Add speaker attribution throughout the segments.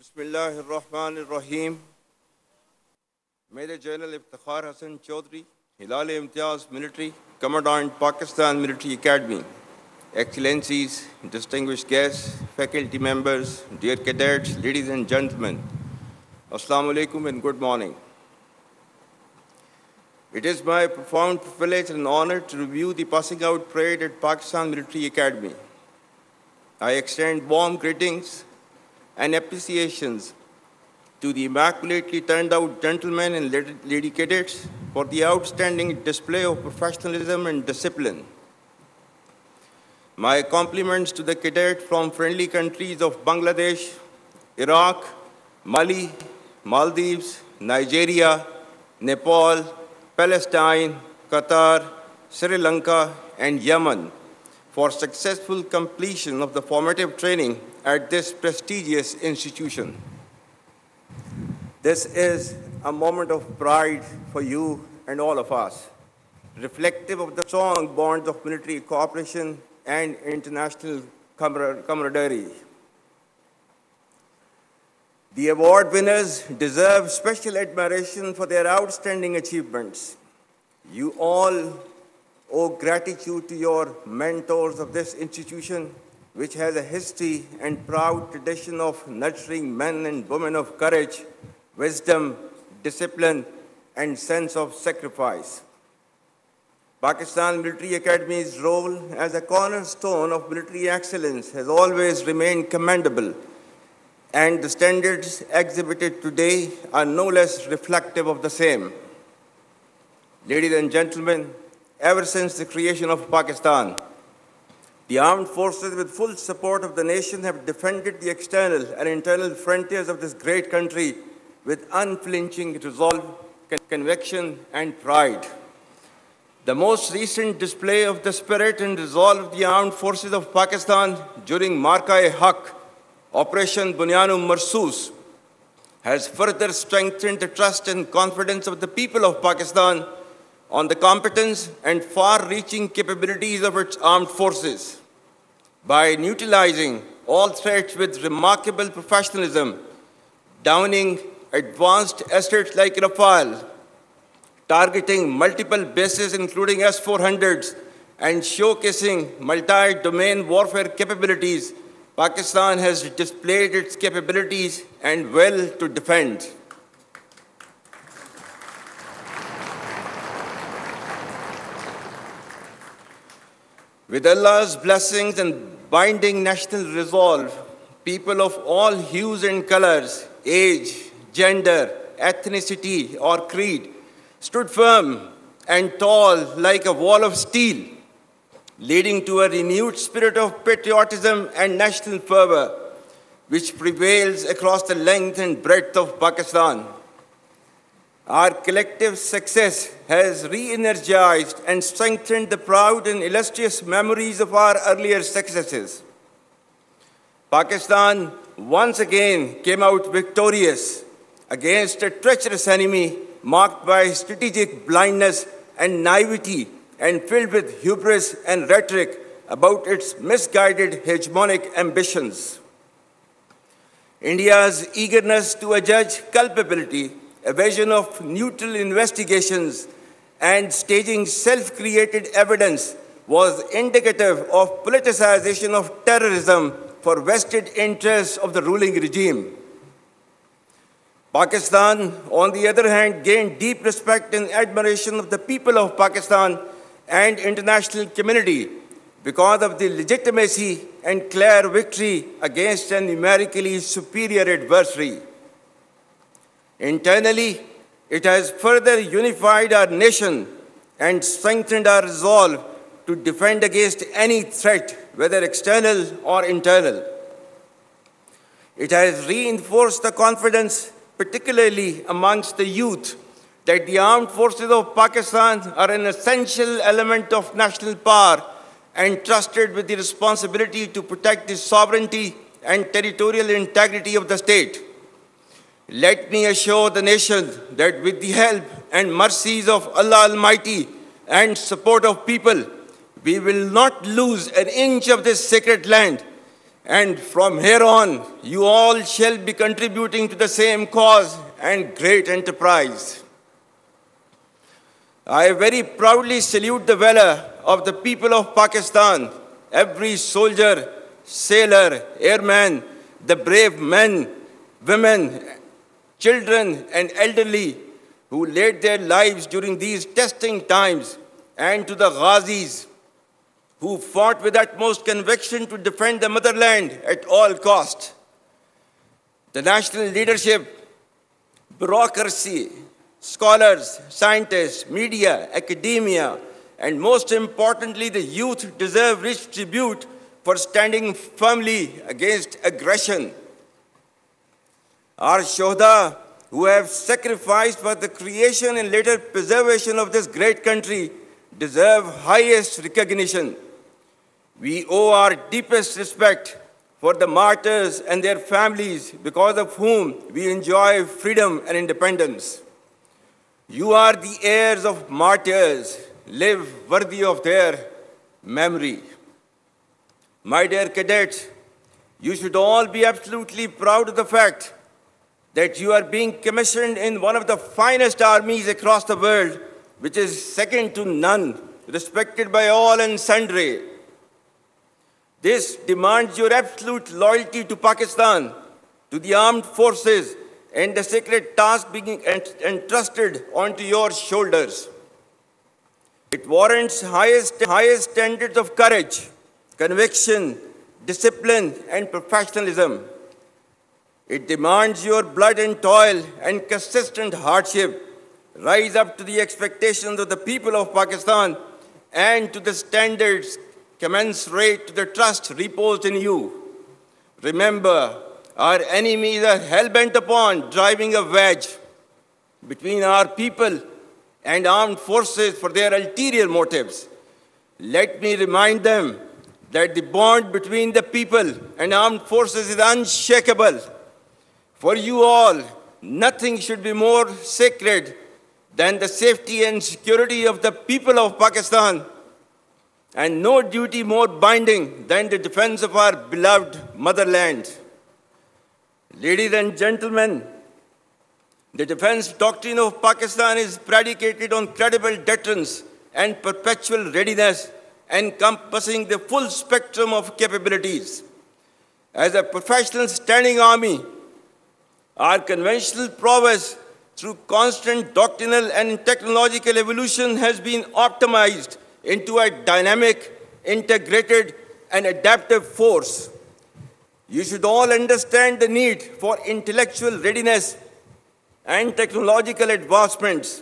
Speaker 1: Bismillahirrahmanirrahim. Major General Iftikhar Hassan Chaudhry, Hilal-e Imtiaz Military, Commandant Pakistan Military Academy, Excellencies, distinguished guests, faculty members, dear cadets, ladies and gentlemen, Assalamu alaikum and good morning. It is my profound privilege and honor to review the passing out parade at Pakistan Military Academy. I extend warm greetings and appreciations to the immaculately turned out gentlemen and lady cadets for the outstanding display of professionalism and discipline. My compliments to the cadets from friendly countries of Bangladesh, Iraq, Mali, Maldives, Nigeria, Nepal, Palestine, Qatar, Sri Lanka, and Yemen for successful completion of the formative training at this prestigious institution. This is a moment of pride for you and all of us, reflective of the strong bonds of military cooperation and international camaraderie. The award winners deserve special admiration for their outstanding achievements. You all owe gratitude to your mentors of this institution, which has a history and proud tradition of nurturing men and women of courage, wisdom, discipline, and sense of sacrifice. Pakistan Military Academy's role as a cornerstone of military excellence has always remained commendable, and the standards exhibited today are no less reflective of the same. Ladies and gentlemen, ever since the creation of Pakistan, the armed forces, with full support of the nation, have defended the external and internal frontiers of this great country with unflinching resolve, conviction, and pride. The most recent display of the spirit and resolve of the armed forces of Pakistan during Marka-e-Haq, Operation Bunyan-e Marsus, has further strengthened the trust and confidence of the people of Pakistan on the competence and far-reaching capabilities of its armed forces. By neutralizing all threats with remarkable professionalism, downing advanced assets like Rafale, targeting multiple bases including S-400s, and showcasing multi-domain warfare capabilities, Pakistan has displayed its capabilities and will to defend. With Allah's blessings and binding national resolve, people of all hues and colors, age, gender, ethnicity, or creed stood firm and tall like a wall of steel, leading to a renewed spirit of patriotism and national fervor, which prevails across the length and breadth of Pakistan. Our collective success has re-energized and strengthened the proud and illustrious memories of our earlier successes. Pakistan once again came out victorious against a treacherous enemy marked by strategic blindness and naivety and filled with hubris and rhetoric about its misguided hegemonic ambitions. India's eagerness to adjudge culpability, evasion of neutral investigations, and staging self-created evidence was indicative of politicization of terrorism for vested interests of the ruling regime. Pakistan, on the other hand, gained deep respect and admiration of the people of Pakistan and international community because of the legitimacy and clear victory against a numerically superior adversary. Internally, it has further unified our nation and strengthened our resolve to defend against any threat, whether external or internal. It has reinforced the confidence, particularly amongst the youth, that the armed forces of Pakistan are an essential element of national power and trusted with the responsibility to protect the sovereignty and territorial integrity of the state. Let me assure the nation that with the help and mercies of Allah Almighty and support of people, we will not lose an inch of this sacred land And from here on, you all shall be contributing to the same cause and great enterprise. I very proudly salute the valor of the people of Pakistan, every soldier, sailor, airman, the brave men, women, children, and elderly who laid their lives during these testing times, and to the Ghazis who fought with utmost conviction to defend the motherland at all cost. The national leadership, bureaucracy, scholars, scientists, media, academia, and most importantly, the youth deserve rich tribute for standing firmly against aggression. Our Shohda, who have sacrificed for the creation and later preservation of this great country, deserve highest recognition. We owe our deepest respect for the martyrs and their families, because of whom we enjoy freedom and independence. You are the heirs of martyrs. Live worthy of their memory. My dear cadets, you should all be absolutely proud of the fact that you are being commissioned in one of the finest armies across the world, which is second to none, respected by all and sundry. This demands your absolute loyalty to Pakistan, to the armed forces, and the sacred task being entrusted onto your shoulders. It warrants highest standards of courage, conviction, discipline, and professionalism. It demands your blood and toil and consistent hardship rise up to the expectations of the people of Pakistan and to the standards commensurate to the trust reposed in you. Remember, our enemies are hell-bent upon driving a wedge between our people and armed forces for their ulterior motives. Let me remind them that the bond between the people and armed forces is unshakable. For you all, nothing should be more sacred than the safety and security of the people of Pakistan, and no duty more binding than the defense of our beloved motherland. Ladies and gentlemen, the defense doctrine of Pakistan is predicated on credible deterrence and perpetual readiness, encompassing the full spectrum of capabilities. As a professional standing army, our conventional prowess through constant doctrinal and technological evolution has been optimized into a dynamic, integrated, and adaptive force. You should all understand the need for intellectual readiness and technological advancements,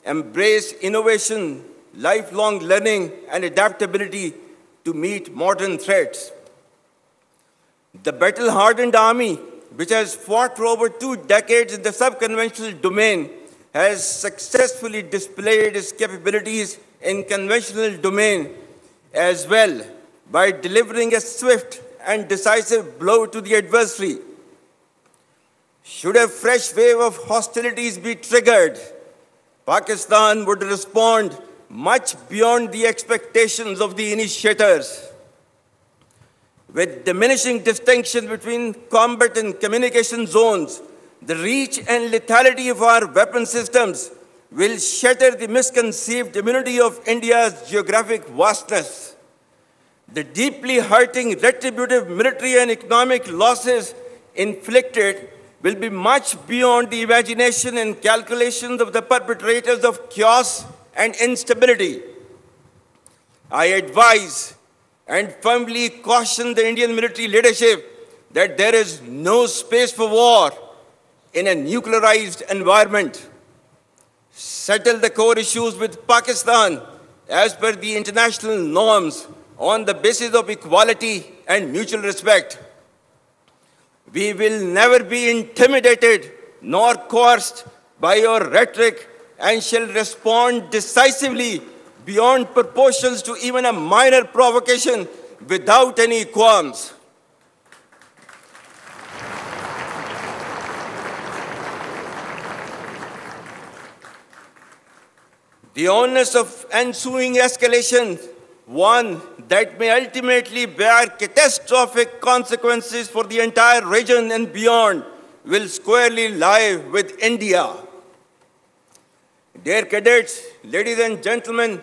Speaker 1: embrace innovation, lifelong learning, and adaptability to meet modern threats. The battle-hardened army, which has fought for over 2 decades in the sub-conventional domain, has successfully displayed its capabilities in conventional domain as well by delivering a swift and decisive blow to the adversary. Should a fresh wave of hostilities be triggered, Pakistan would respond much beyond the expectations of the initiators. With diminishing distinction between combat and communication zones, the reach and lethality of our weapon systems will shatter the misconceived immunity of India's geographic vastness. The deeply hurting retributive military and economic losses inflicted will be much beyond the imagination and calculations of the perpetrators of chaos and instability. I advise and firmly caution the Indian military leadership that there is no space for war in a nuclearized environment. Settle the core issues with Pakistan as per the international norms on the basis of equality and mutual respect. We will never be intimidated nor coerced by your rhetoric and shall respond decisively beyond proportions to even a minor provocation without any qualms. The onus of ensuing escalation, one, that may ultimately bear catastrophic consequences for the entire region and beyond will squarely lie with India. Dear cadets, ladies and gentlemen,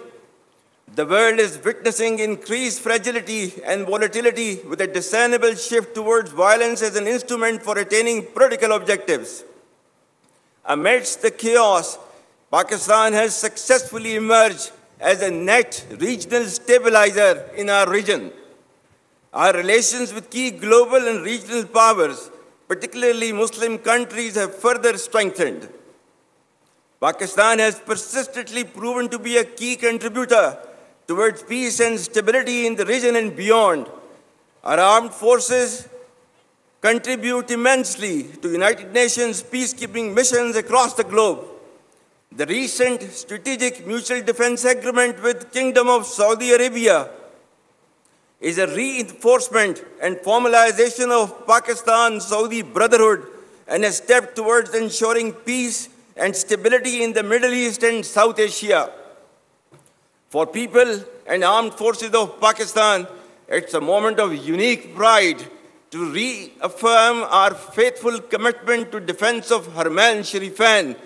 Speaker 1: the world is witnessing increased fragility and volatility with a discernible shift towards violence as an instrument for attaining political objectives. Amidst the chaos, Pakistan has successfully emerged as a net regional stabilizer in our region. Our relations with key global and regional powers, particularly Muslim countries, have further strengthened. Pakistan has persistently proven to be a key contributor towards peace and stability in the region and beyond. Our armed forces contribute immensely to United Nations peacekeeping missions across the globe. The recent strategic mutual defense agreement with Kingdom of Saudi Arabia is a reinforcement and formalization of Pakistan-Saudi brotherhood and a step towards ensuring peace and stability in the Middle East and South Asia. For people and armed forces of Pakistan, it's a moment of unique pride to reaffirm our faithful commitment to defense of Haramain Sharifan,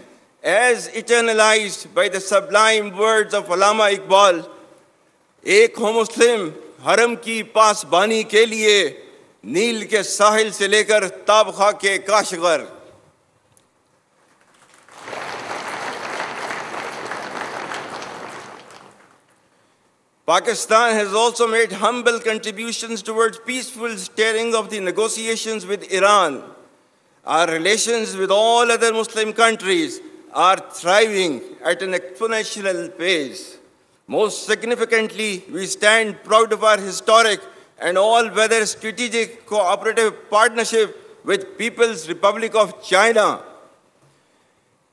Speaker 1: as eternalized by the sublime words of Allama Iqbal, "Ek ho Muslim, haram ki pasbani ke liye, नील के साहिल से लेकर ताबखा के Kashgar." Pakistan has also made humble contributions towards peaceful steering of the negotiations with Iran. Our relations with all other Muslim countries are thriving at an exponential pace. Most significantly, we stand proud of our historic and all-weather strategic cooperative partnership with People's Republic of China.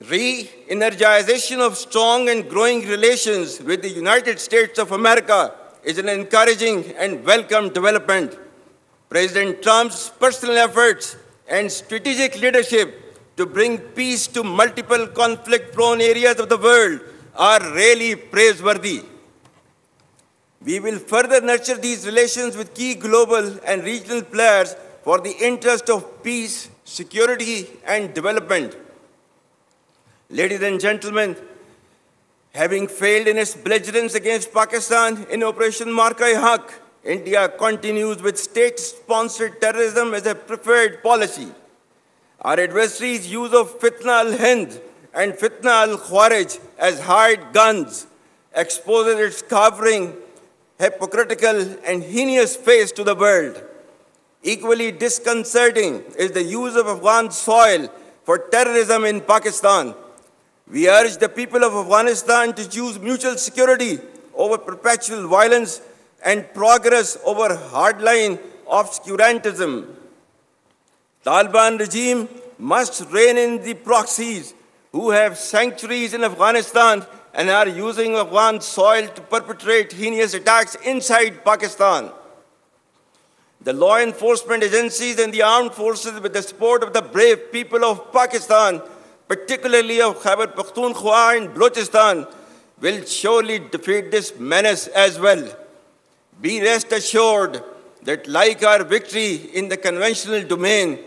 Speaker 1: Re-energization of strong and growing relations with the United States of America is an encouraging and welcome development. President Trump's personal efforts and strategic leadership to bring peace to multiple conflict-prone areas of the world are really praiseworthy. We will further nurture these relations with key global and regional players for the interest of peace, security, and development. Ladies and gentlemen, having failed in its belligerence against Pakistan in Operation Marka-e-Haq, India continues with state-sponsored terrorism as a preferred policy. Our adversaries' use of Fitna al-Hind and Fitna al-Khawarij as hired guns exposes its cowering, hypocritical, and heinous face to the world. Equally disconcerting is the use of Afghan soil for terrorism in Pakistan. We urge the people of Afghanistan to choose mutual security over perpetual violence and progress over hardline obscurantism. Taliban regime must rein in the proxies who have sanctuaries in Afghanistan and are using Afghan soil to perpetrate heinous attacks inside Pakistan. The law enforcement agencies and the armed forces, with the support of the brave people of Pakistan, particularly of Khyber Pakhtunkhwa and Balochistan, will surely defeat this menace as well. Be rest assured that, like our victory in the conventional domain,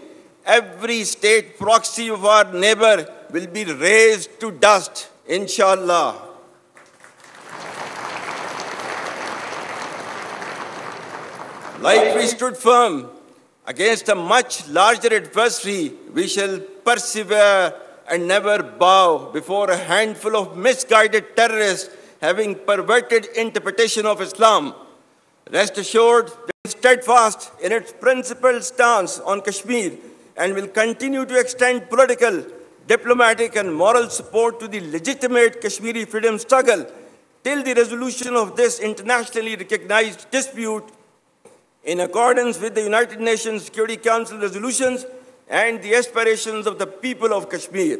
Speaker 1: every state proxy of our neighbor will be razed to dust, inshallah. Like we stood firm against a much larger adversary, we shall persevere and never bow before a handful of misguided terrorists having perverted interpretation of Islam. Rest assured that we are steadfast in its principled stance on Kashmir and will continue to extend political, diplomatic, and moral support to the legitimate Kashmiri freedom struggle till the resolution of this internationally recognized dispute in accordance with the United Nations Security Council resolutions and the aspirations of the people of Kashmir.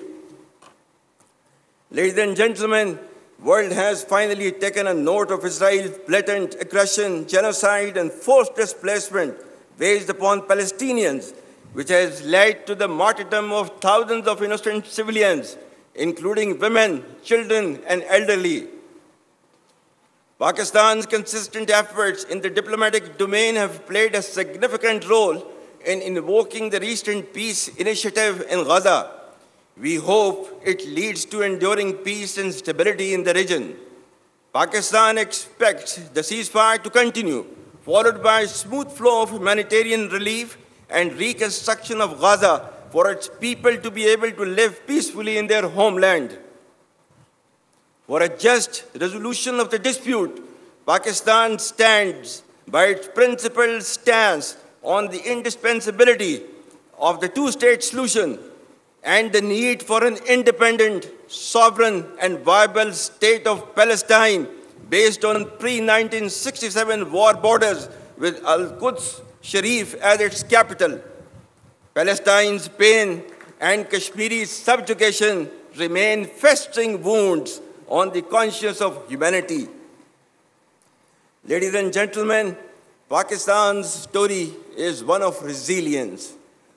Speaker 1: Ladies and gentlemen, the world has finally taken a note of Israel's blatant aggression, genocide, and forced displacement waged upon Palestinians, which has led to the martyrdom of thousands of innocent civilians, including women, children, and elderly. Pakistan's consistent efforts in the diplomatic domain have played a significant role in invoking the recent peace initiative in Gaza. We hope it leads to enduring peace and stability in the region. Pakistan expects the ceasefire to continue, followed by a smooth flow of humanitarian relief and reconstruction of Gaza for its people to be able to live peacefully in their homeland. For a just resolution of the dispute, Pakistan stands by its principled stance on the indispensability of the two-state solution and the need for an independent, sovereign, and viable state of Palestine based on pre-1967 war borders with Al-Quds Sharif as its capital. Palestine's pain and Kashmiri's subjugation remain festering wounds on the conscience of humanity. Ladies and gentlemen, Pakistan's story is one of resilience,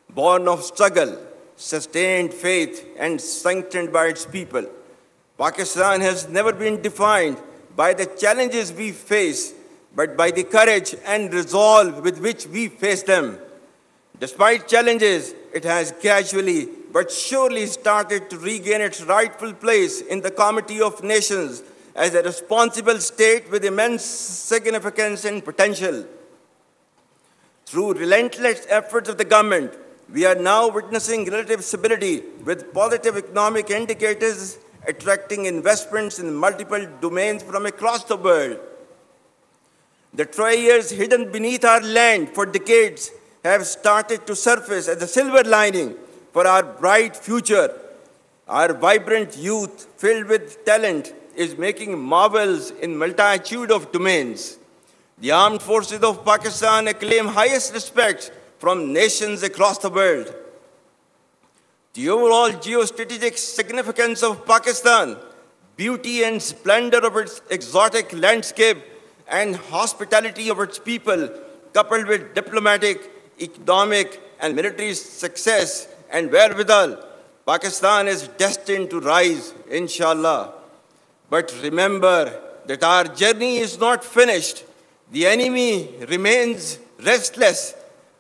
Speaker 1: born of struggle, sustained faith, and sanctioned by its people. Pakistan has never been defined by the challenges we face, but by the courage and resolve with which we face them. Despite challenges, it has gradually but surely started to regain its rightful place in the Committee of Nations as a responsible state with immense significance and potential. Through relentless efforts of the government, we are now witnessing relative stability with positive economic indicators attracting investments in multiple domains from across the world. The treasures hidden beneath our land for decades have started to surface as a silver lining for our bright future. Our vibrant youth, filled with talent, is making marvels in multitude of domains. The armed forces of Pakistan acclaim highest respect from nations across the world. The overall geostrategic significance of Pakistan, beauty and splendor of its exotic landscape, and hospitality of its people, coupled with diplomatic, economic, and military success and wherewithal, Pakistan is destined to rise, inshallah. But remember that our journey is not finished. The enemy remains restless,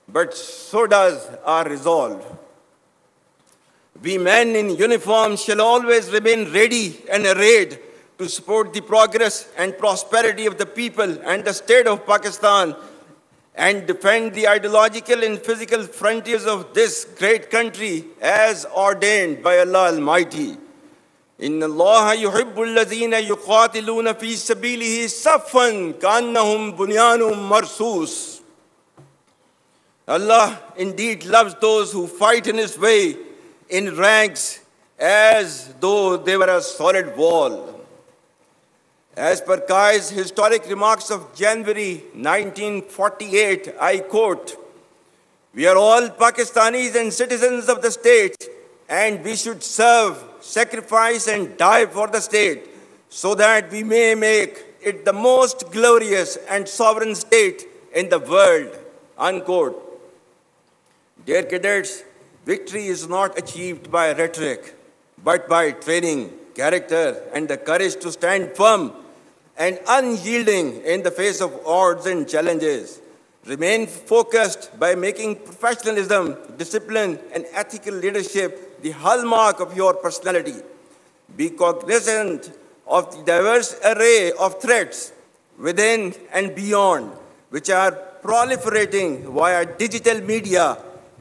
Speaker 1: but so does our resolve. We men in uniform shall always remain ready and arrayed to support the progress and prosperity of the people and the state of Pakistan and defend the ideological and physical frontiers of this great country as ordained by Allah Almighty. إن الله يحب الذين يقاتلون في سبيله صفا كأنهم بنيان مرصوص. Allah indeed loves those who fight in His way in ranks as though they were a solid wall. As per COAS historic remarks of January 1948, I quote, "We are all Pakistanis and citizens of the state, and we should serve, sacrifice, and die for the state, so that we may make it the most glorious and sovereign state in the world." Unquote. Dear cadets, victory is not achieved by rhetoric, but by training, character, and the courage to stand firm and unyielding in the face of odds and challenges. Remain focused by making professionalism, discipline, and ethical leadership the hallmark of your personality. Be cognizant of the diverse array of threats within and beyond, which are proliferating via digital media,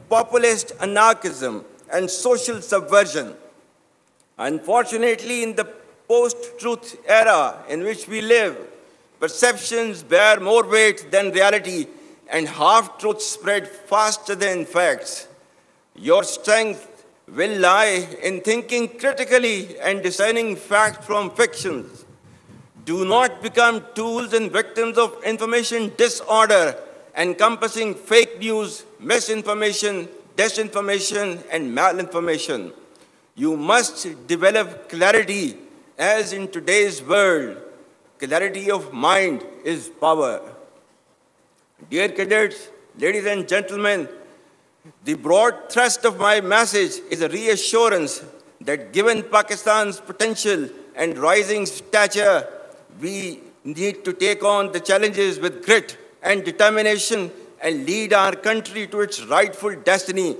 Speaker 1: populist anarchism, and social subversion. Unfortunately, in the post-truth era in which we live, perceptions bear more weight than reality, and half-truths spread faster than facts. Your strength will lie in thinking critically and discerning fact from fictions. Do not become tools and victims of information disorder, encompassing fake news, misinformation, disinformation, and malinformation. You must develop clarity, as in today's world, clarity of mind is power. Dear cadets, ladies and gentlemen, the broad thrust of my message is a reassurance that given Pakistan's potential and rising stature, we need to take on the challenges with grit and determination and lead our country to its rightful destiny.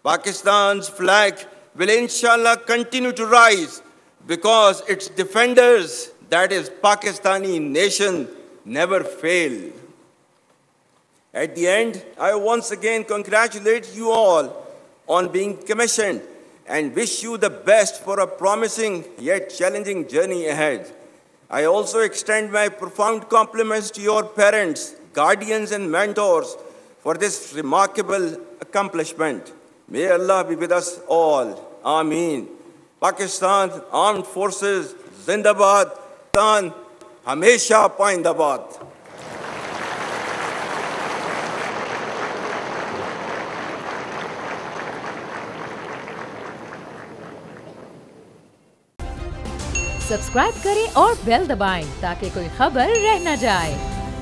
Speaker 1: Pakistan's flag will inshallah continue to rise because its defenders, that is Pakistani nation, never fail. At the end, I once again congratulate you all on being commissioned and wish you the best for a promising yet challenging journey ahead. I also extend my profound compliments to your parents, guardians, and mentors for this remarkable accomplishment. May Allah be with us all. Ameen. Pakistan Armed Forces, Zindabad, Pakistan, Hamesha Paindabad.
Speaker 2: Subscribe करें और bell दबाएं ताकि कोई खबर रह न जाए।